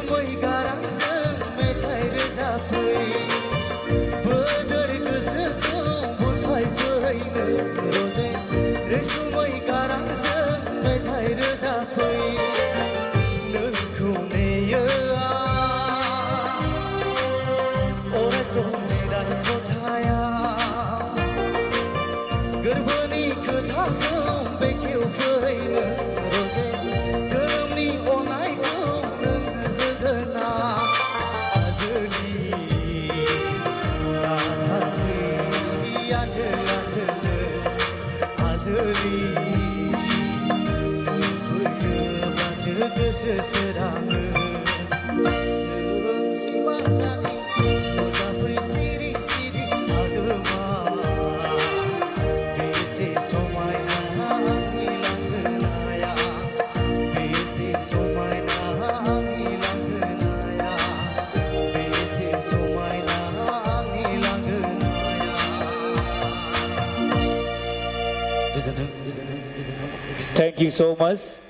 रैसुमै गारांजों मेथाइ रोजाबफै बोदोर गोसोखौ बुरखायफैनो रजे रैसुमै गारांजों मेथाइ रोजाबफै नोंखौ नेयो आं अराय सम जिराय खथायाव गोरबोनि खोथाखौ बेखेवफैनो रजे जोनोमनि अननायखौ नोंनो होगोना आजोलि दाथानसै आन्दो आन्दोनो आजोलि फैयोब्लासो गोसो सोराङो सिमांनानै नुजाफै सिरि सिरि आगोमा बेसे समायना आंनि लांगोनाया बेसे समायना आंनि लांगोनाया बेसे समायना आंनि लांगोनाया Thank you so much.